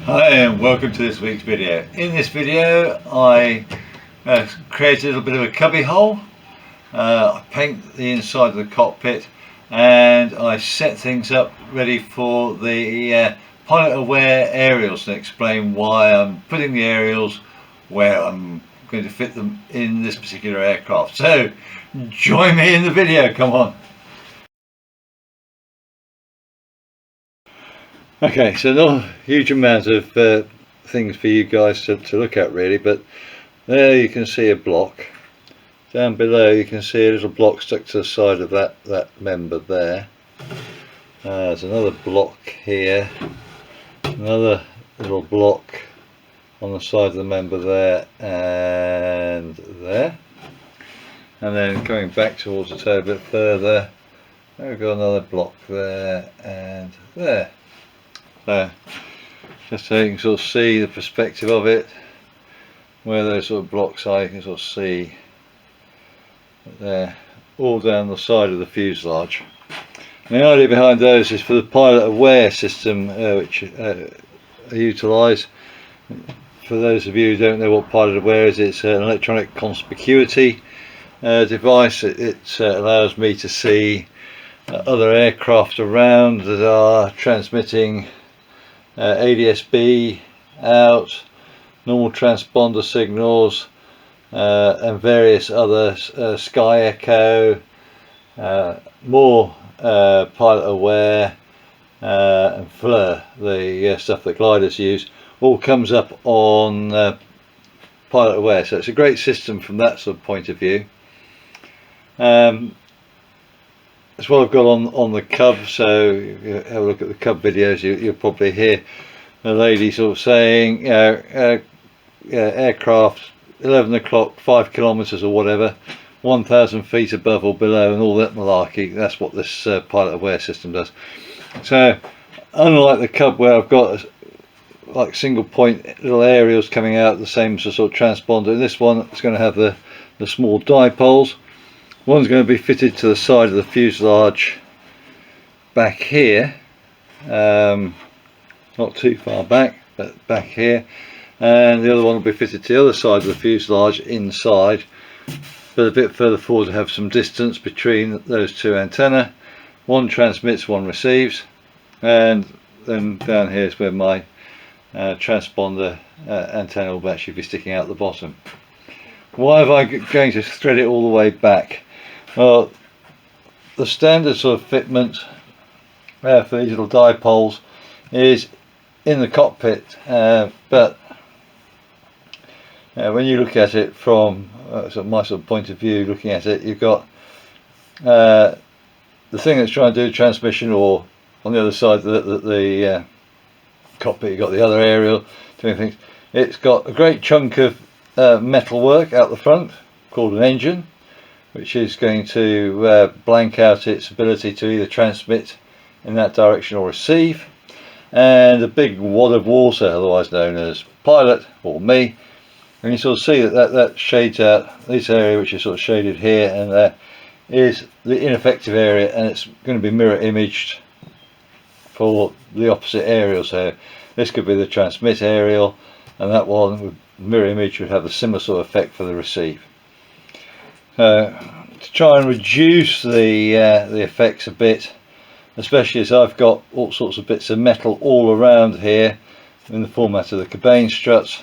Hi and welcome to this week's video. In this video I created a little bit of a cubby hole. I paint the inside of the cockpit and I set things up ready for the PilotAware aerials, and explain why I'm putting the aerials where I'm going to fit them in this particular aircraft. So join me in the video, come on. Okay, so not a huge amount of things for you guys to look at really, but there you can see a block. Down below you can see a little block stuck to the side of that member there. There's another block here, another little block on the side of the member there and there. And then going back towards the tail a bit further, we've got another block there and there. So just so you can sort of see the perspective of it, where those sort of blocks are, you can sort of see there, all down the side of the fuselage. And the idea behind those is for the PilotAware system, which I utilise. For those of you who don't know what PilotAware is, it's an electronic conspicuity device. It allows me to see other aircraft around that are transmitting ADS-B out, normal transponder signals, and various other Sky Echo, more PilotAware and FLIR, the stuff that gliders use, all comes up on PilotAware. So it's a great system from that sort of point of view. That's what I've got on the cub. So if you have a look at the cub videos, you'll probably hear the lady sort of saying, aircraft 11 o'clock, 5 kilometres or whatever, 1,000 feet above or below, and all that malarkey. That's what this PilotAware system does. So unlike the cub, where I've got like single point little aerials coming out, the same sort of transponder, in this one it's going to have the small dipoles. One's going to be fitted to the side of the fuselage back here, not too far back, but back here, and the other one will be fitted to the other side of the fuselage inside, but a bit further forward to have some distance between those two antennae. One transmits, one receives, and then down here is where my transponder antenna will actually be sticking out the bottom. Why am I going to thread it all the way back? Well, the standard sort of fitment for these little dipoles is in the cockpit, but when you look at it from my sort of point of view, looking at it, you've got the thing that's trying to do transmission, or on the other side of the cockpit you've got the other aerial doing things. It's got a great chunk of metal work out the front called an engine, which is going to blank out its ability to either transmit in that direction or receive, and a big wad of water, otherwise known as pilot or me. And you sort of see that shades out this area, which is sort of shaded here and there, is the ineffective area, and it's going to be mirror imaged for the opposite aerial. So this could be the transmit aerial, and that one with mirror image would have a similar sort of effect for the receive. To try and reduce the effects a bit, especially as I've got all sorts of bits of metal all around here in the format of the cabane struts,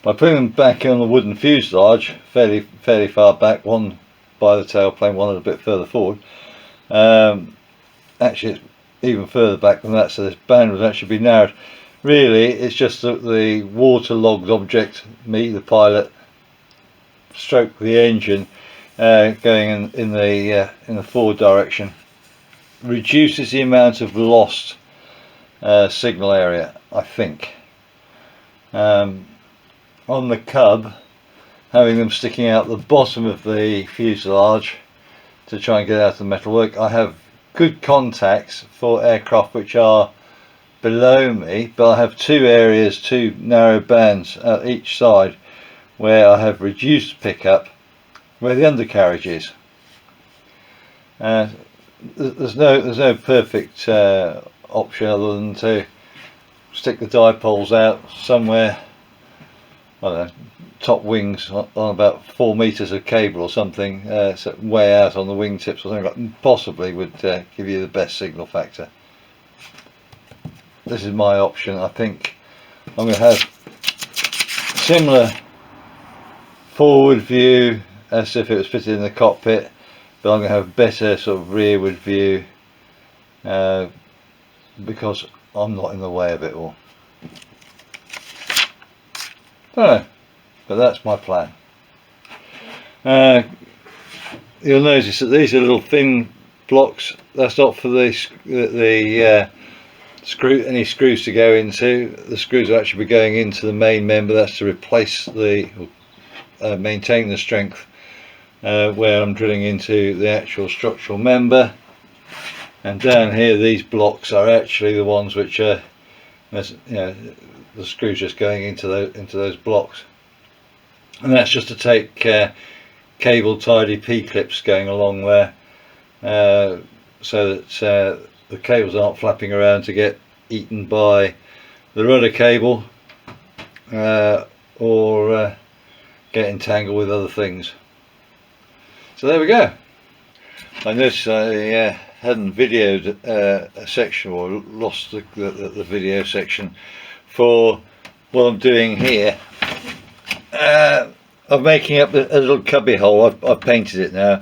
by putting them back on the wooden fuselage fairly far back, one by the tailplane, one a little bit further forward, actually it's even further back than that, so this band would actually be narrowed. Really it's just that the waterlogged object, me the pilot, stroke the engine, going in the forward direction, reduces the amount of lost signal area, I think. On the cub, having them sticking out the bottom of the fuselage to try and get out the metalwork, I have good contacts for aircraft which are below me, but I have two areas, two narrow bands at each side, where I have reduced pickup where the undercarriage is. There's no perfect option other than to stick the dipoles out somewhere, I don't know, top wings on about 4 meters of cable or something, so way out on the wingtips or something like, possibly would give you the best signal factor. This is my option. I think I'm going to have similar forward view as if it was fitted in the cockpit, but I'm going to have better sort of rearward view because I'm not in the way of it all. I don't know, but that's my plan. You'll notice that these are little thin blocks. That's not for the screw, any screws to go into. The screws will actually be going into the main member. That's to replace the maintain the strength where I'm drilling into the actual structural member. And down here, these blocks are actually the ones which are, you know, the screws just going into those blocks, and that's just to take cable tidy P-clips going along there, so that the cables aren't flapping around to get eaten by the rudder cable or get entangled with other things. So there we go. I noticed I hadn't videoed a section, or lost the video section for what I'm doing here. I'm making up a little cubby hole. I've painted it now,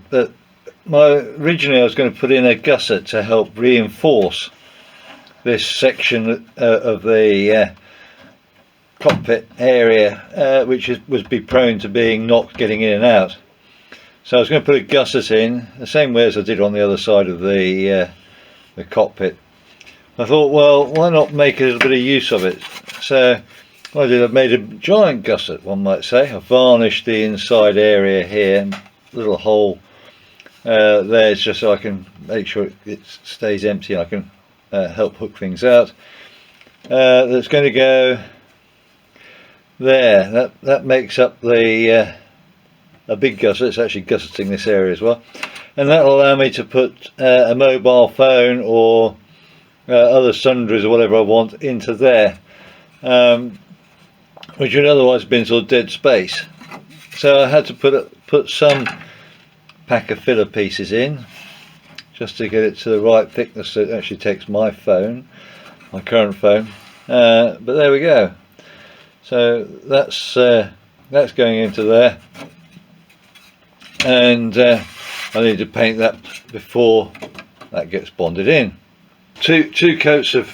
but originally I was going to put in a gusset to help reinforce this section of the cockpit area, which would be prone to being knocked getting in and out. So I was going to put a gusset in the same way as I did on the other side of the cockpit. I thought, well, why not make a little bit of use of it? So what I did, I made a giant gusset, one might say. I varnished the inside area here, little hole there, just so I can make sure it stays empty and I can help hook things out. That's going to go there. That makes up the a big gusset. It's actually gusseting this area as well, and that will allow me to put a mobile phone or other sundries or whatever I want into there, which would otherwise have been sort of dead space. So I had to put some pack of filler pieces in just to get it to the right thickness so it actually takes my phone, my current phone. But there we go. So that's going into there, and I need to paint that before that gets bonded in. Two coats of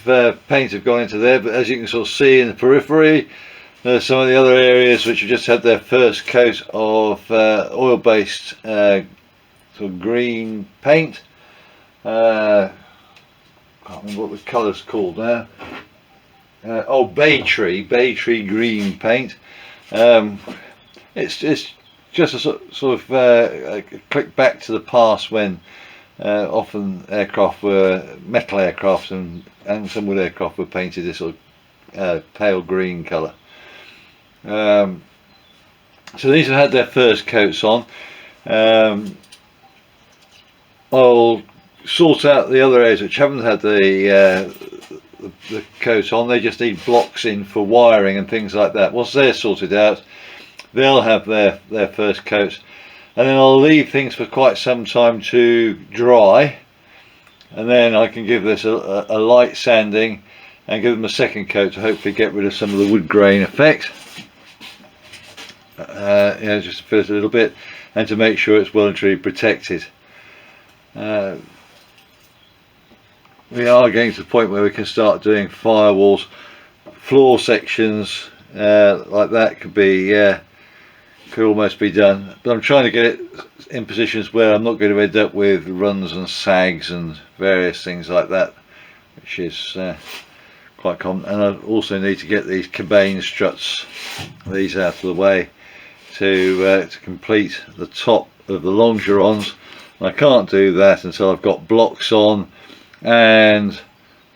paint have gone into there, but as you can sort of see in the periphery, there's some of the other areas which have just had their first coat of oil-based sort of green paint. Can't remember what the colour's called now. Oh, bay tree green paint. It's just a sort of a click back to the past when often aircraft were metal aircraft and some wood aircraft were painted this sort of pale green colour. So these have had their first coats on. I'll sort out the other areas which haven't had the coat on. They just need blocks in for wiring and things like that. Once they're sorted out, they'll have their first coat, and then I'll leave things for quite some time to dry, and then I can give this a light sanding and give them a second coat to hopefully get rid of some of the wood grain effect. Just to fill it a little bit and to make sure it's well and truly protected. We are getting to the point where we can start doing firewalls, floor sections like that could almost be done, but I'm trying to get it in positions where I'm not going to end up with runs and sags and various things like that, which is quite common. And I also need to get these cabane struts, these out of the way, to complete the top of the longerons. And I can't do that until I've got blocks on and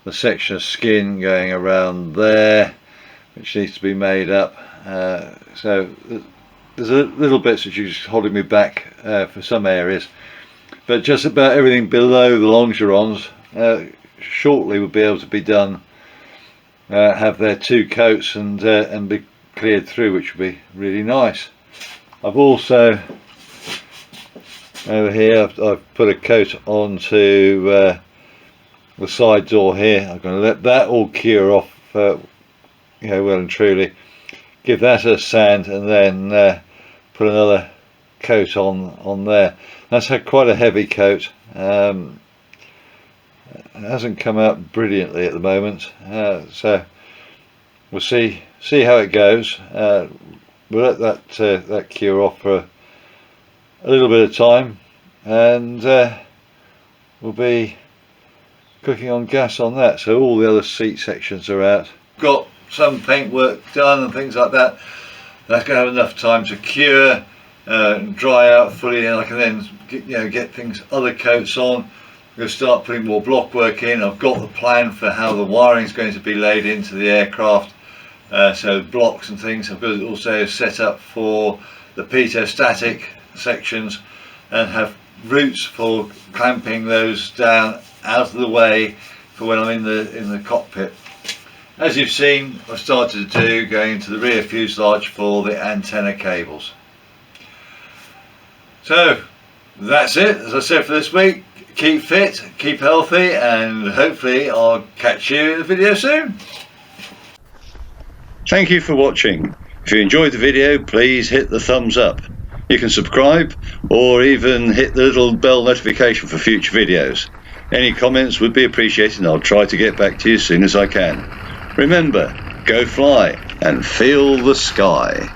the section of skin going around there, which needs to be made up. So there's a little bits which is holding me back for some areas, but just about everything below the longerons shortly will be able to be done have their 2 coats and be cleared through, which would be really nice. I've also over here I've put a coat onto the side door here. I'm going to let that all cure off well and truly, give that a sand, and then put another coat on there. That's had quite a heavy coat. It hasn't come out brilliantly at the moment, so we'll see how it goes. We'll let that cure off for a little bit of time, and we'll be cooking on gas on that. So all the other seat sections are out. Got some paint work done and things like that. That's going to have enough time to cure and dry out fully, and I can then get things, other coats on. I'm going to start putting more block work in. I've got the plan for how the wiring is going to be laid into the aircraft, so blocks and things. I've got it also set up for the pitot-static sections, and have routes for clamping those down out of the way for when I'm in the cockpit. As you've seen, I've started to do going into the rear fuselage for the antenna cables. So that's it, as I said, for this week. Keep fit, keep healthy, and hopefully I'll catch you in the video soon. Thank you for watching. If you enjoyed the video, please hit the thumbs up. You can subscribe or even hit the little bell notification for future videos. Any comments would be appreciated, and I'll try to get back to you as soon as I can. Remember, go fly and feel the sky.